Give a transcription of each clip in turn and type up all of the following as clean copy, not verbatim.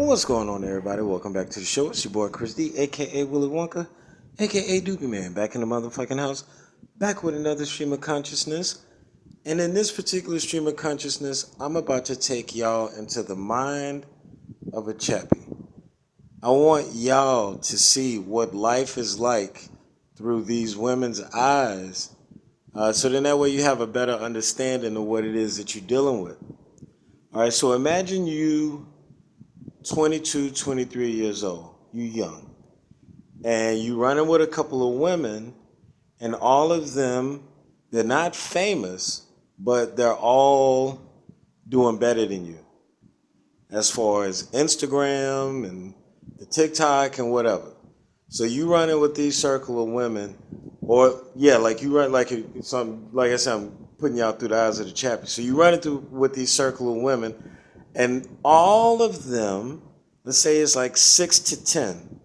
What's going on, everybody? Welcome back to the show. It's your boy Chris D, aka Willy Wonka, aka Doobie Man, back in the motherfucking house, back with another stream of consciousness. And in this particular stream of consciousness, I'm about to take y'all into the mind of a Chapi. I want y'all to see what life is like through these women's eyes, so then that way you have a better understanding of what it is that you're dealing with. All right, so imagine you 22, 23 years old, you young, and you running with a couple of women, and all of them, they're not famous, but they're all doing better than you as far as Instagram and the TikTok and whatever. So you running with these circle of women, or yeah, like you run like some, like I said, I'm putting y'all through the eyes of the Chappie. So you running through with these circle of women, and all of them, let's say it's like 6 to 10,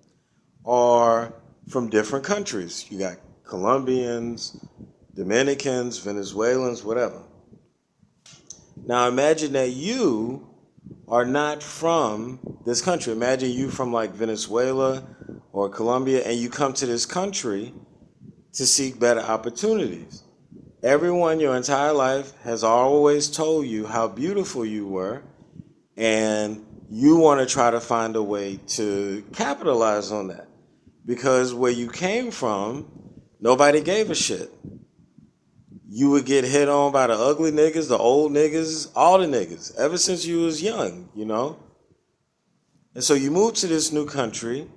are from different countries. You got Colombians, Dominicans, Venezuelans, whatever. Now imagine that you are not from this country. Imagine you from like Venezuela or Colombia, and you come to this country to seek better opportunities. Everyone your entire life has always told you how beautiful you were, and you want to try to find a way to capitalize on that. Because where you came from, nobody gave a shit. You would get hit on by the ugly niggas, the old niggas, all the niggas, ever since you was young, you know? And so you move to this new country,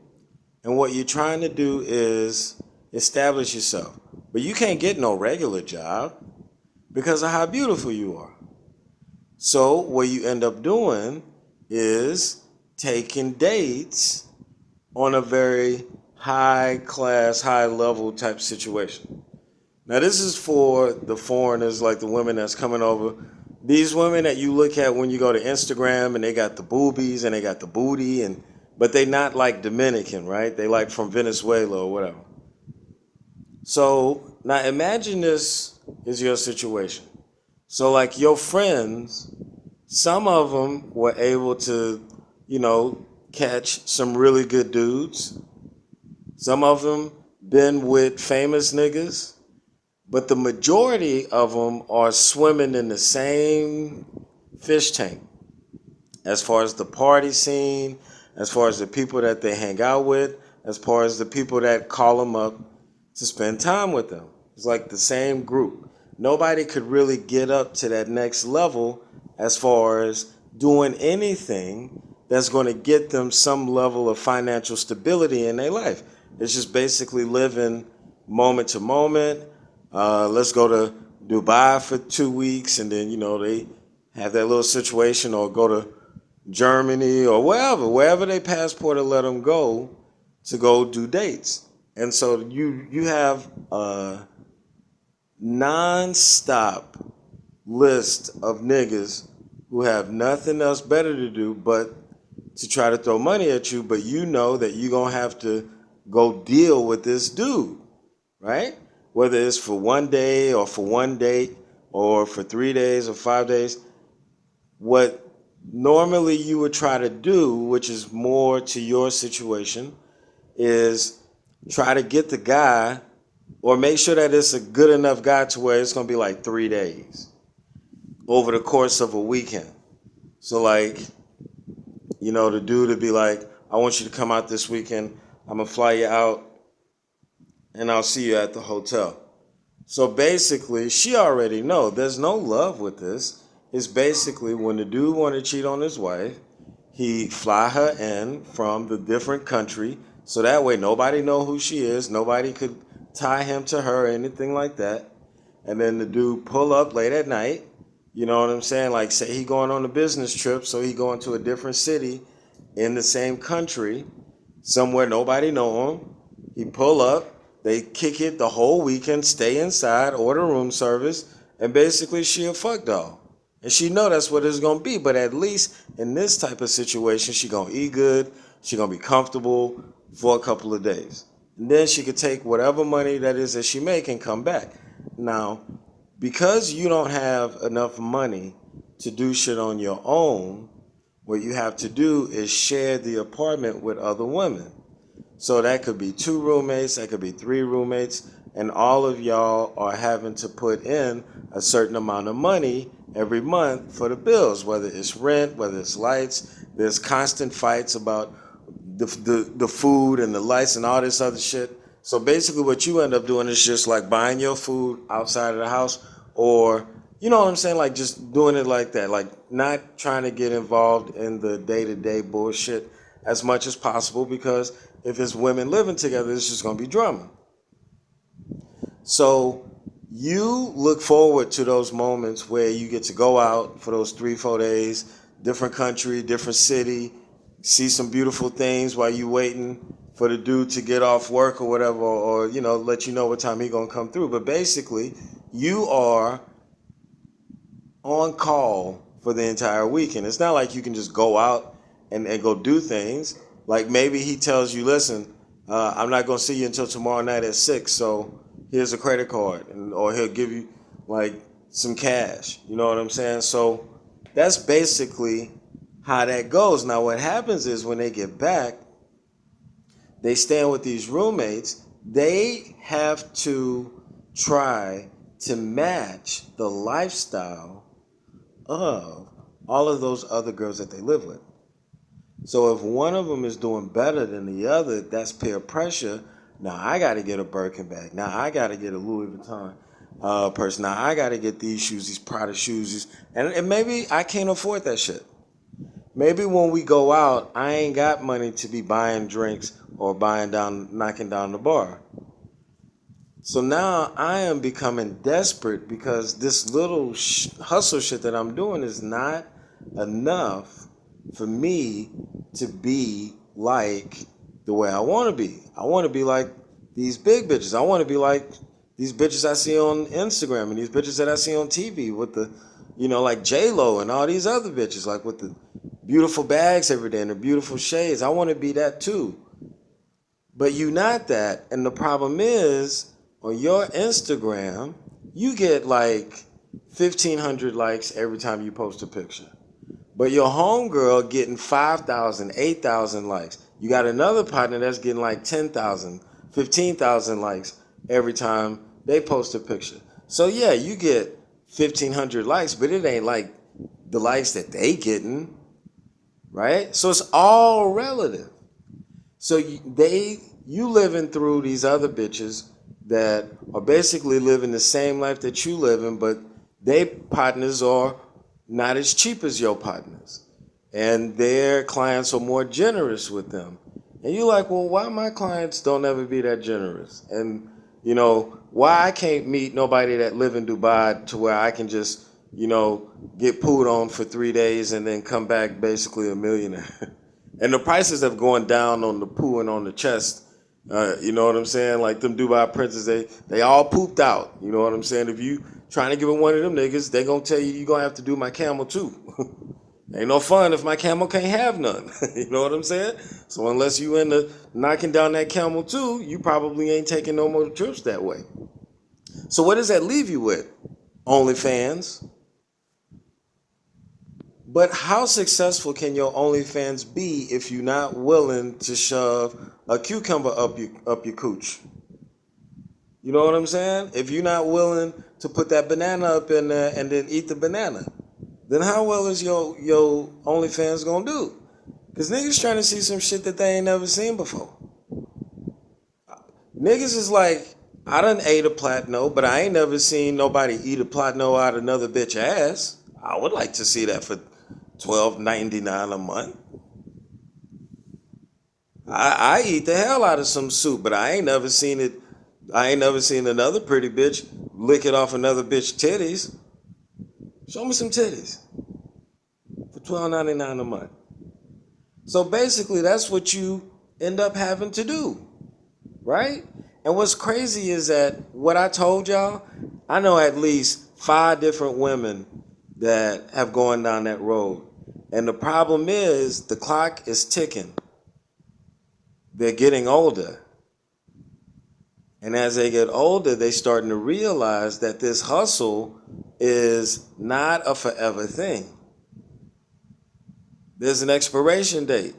and what you're trying to do is establish yourself. But you can't get no regular job because of how beautiful you are. So what you end up doing is taking dates on a very high class, high level type situation. Now this is for the foreigners, like the women that's coming over. These women that you look at when you go to Instagram, and they got the boobies and they got the booty, but they not like Dominican, right? They like from Venezuela or whatever. So now imagine this is your situation. So like your friends, some of them were able to, catch some really good dudes. Some of them been with famous niggas. But the majority of them are swimming in the same fish tank. As far as the party scene, as far as the people that they hang out with, as far as the people that call them up to spend time with them. It's like the same group. Nobody could really get up to that next level as far as doing anything that's going to get them some level of financial stability in their life. It's just basically living moment to moment. Let's go to Dubai for 2 weeks, and then, they have that little situation, or go to Germany or wherever they passport will let them go to go do dates. And so you have a non-stop list of niggas who have nothing else better to do but to try to throw money at you, but you know that you're going to have to go deal with this dude, right? Whether it's for 1 day or for one date or for 3 days or 5 days. What normally you would try to do, which is more to your situation, is try to get the guy, or make sure that it's a good enough guy to where it's going to be like 3 days over the course of a weekend. So like, the dude would be like, I want you to come out this weekend. I'm going to fly you out, and I'll see you at the hotel. So basically, she already know there's no love with this. It's basically when the dude want to cheat on his wife, he fly her in from the different country, so that way nobody know who she is. Nobody could tie him to her or anything like that. And then the dude pull up late at night. You know what I'm saying? Like, say he going on a business trip, so he going to a different city in the same country, somewhere nobody know him. He pull up. They kick it the whole weekend, stay inside, order room service, and basically she a fuck doll. And she know that's what it's going to be, but at least in this type of situation, she going to eat good, she going to be comfortable for a couple of days. And then she could take whatever money that is that she make and come back. Now, because you don't have enough money to do shit on your own, what you have to do is share the apartment with other women. So that could be 2 roommates, that could be 3 roommates, and all of y'all are having to put in a certain amount of money every month for the bills, whether it's rent, whether it's lights. There's constant fights about the food and the lights and all this other shit. So basically what you end up doing is just like buying your food outside of the house, or you know what I'm saying, like just doing it like that, like not trying to get involved in the day-to-day bullshit as much as possible, because if it's women living together, it's just going to be drama. So you look forward to those moments where you get to go out for those 3-4 days, different country, different city, see some beautiful things while you waiting for the dude to get off work or whatever, or you know, let you know what time he gonna come through. But basically, you are on call for the entire weekend. It's not like you can just go out and go do things. Like maybe he tells you, listen, I'm not gonna see you until tomorrow night at 6, so here's a credit card, or he'll give you like some cash. You know what I'm saying? So that's basically how that goes. Now what happens is when they get back, they stand with these roommates. They have to try to match the lifestyle of all of those other girls that they live with. So if one of them is doing better than the other, that's peer pressure. Now I got to get a Birkin bag. Now I got to get a Louis Vuitton purse. Now I got to get these shoes, these Prada shoes, and maybe I can't afford that shit. Maybe when we go out, I ain't got money to be buying drinks or knocking down the bar. So now I am becoming desperate because this little hustle shit that I'm doing is not enough for me to be like the way I want to be. I want to be like these big bitches. I want to be like these bitches I see on Instagram and these bitches that I see on TV with the, you know, like J-Lo and all these other bitches, like with the beautiful bags every day and the beautiful shades. I want to be that too. But you not that. And the problem is, on your Instagram, you get like 1,500 likes every time you post a picture. But your homegirl getting 5,000, 8,000 likes. You got another partner that's getting like 10,000, 15,000 likes every time they post a picture. So yeah, you get 1,500 likes, but it ain't like the likes that they getting, right? So it's all relative. So you living through these other bitches that are basically living the same life that you living, but they partners are not as cheap as your partners, and their clients are more generous with them. And you're like, well, why my clients don't ever be that generous? And you know, why I can't meet nobody that live in Dubai to where I can just, you know, get pooed on for 3 days and then come back basically a millionaire. And the prices have gone down on the poo and on the chest. You know what I'm saying? Like them Dubai princes, they all pooped out. You know what I'm saying? If you trying to give it one of them niggas, they gonna tell you gonna have to do my camel too. Ain't no fun if my camel can't have none. You know what I'm saying? So unless you end up knocking down that camel too, you probably ain't taking no more trips that way. So what does that leave you with? OnlyFans. But how successful can your OnlyFans be if you're not willing to shove a cucumber up your cooch? You know what I'm saying? If you're not willing to put that banana up in there and then eat the banana, then how well is your OnlyFans gonna do? Because niggas trying to see some shit that they ain't never seen before. Niggas is like, I done ate a Platno, but I ain't never seen nobody eat a Platno out of another bitch ass. I would like to see that for $12.99 a month. I eat the hell out of some soup, but I ain't never seen it. I ain't never seen another pretty bitch lick it off another bitch titties. Show me some titties for $12.99 a month. So basically, that's what you end up having to do, right? And what's crazy is that what I told y'all, I know at least 5 different women that have gone down that road. And the problem is the clock is ticking. They're getting older. And as they get older, they're starting to realize that this hustle is not a forever thing. there's an expiration date.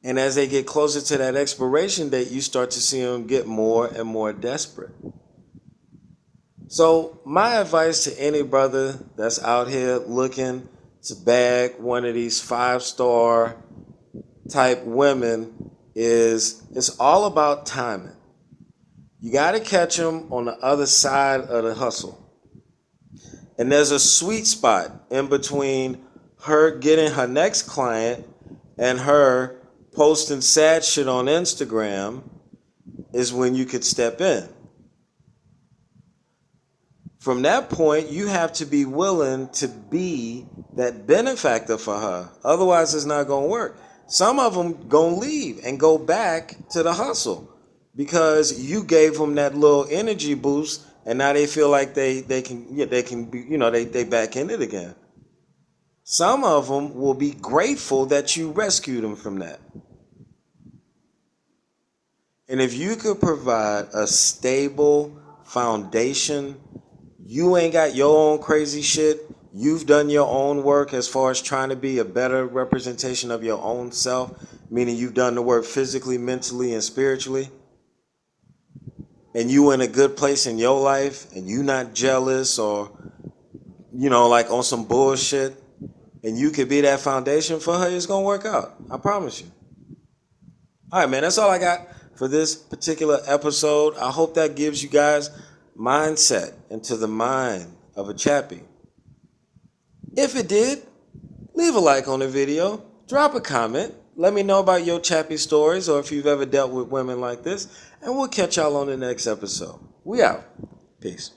And as they get closer to that expiration date, you start to see them get more and more desperate. So my advice to any brother that's out here looking to bag one of these 5-star type women is it's all about timing. You got to catch them on the other side of the hustle. And there's a sweet spot in between her getting her next client and her posting sad shit on Instagram is when you could step in. From that point, you have to be willing to be that benefactor for her. Otherwise, it's not going to work. Some of them going to leave and go back to the hustle because you gave them that little energy boost, and now they feel like they can be, they back in it again. Some of them will be grateful that you rescued them from that. And if you could provide a stable foundation, you ain't got your own crazy shit, you've done your own work as far as trying to be a better representation of your own self, meaning you've done the work physically, mentally, and spiritually, and you in a good place in your life, and you not jealous or, like on some bullshit, and you could be that foundation for her, it's gonna work out. I promise you. All right, man, that's all I got for this particular episode. I hope that gives you guys mindset into the mind of a Chapi. If it did, leave a like on the video, drop a comment, let me know about your Chapi stories or if you've ever dealt with women like this, and we'll catch y'all on the next episode. We out. Peace.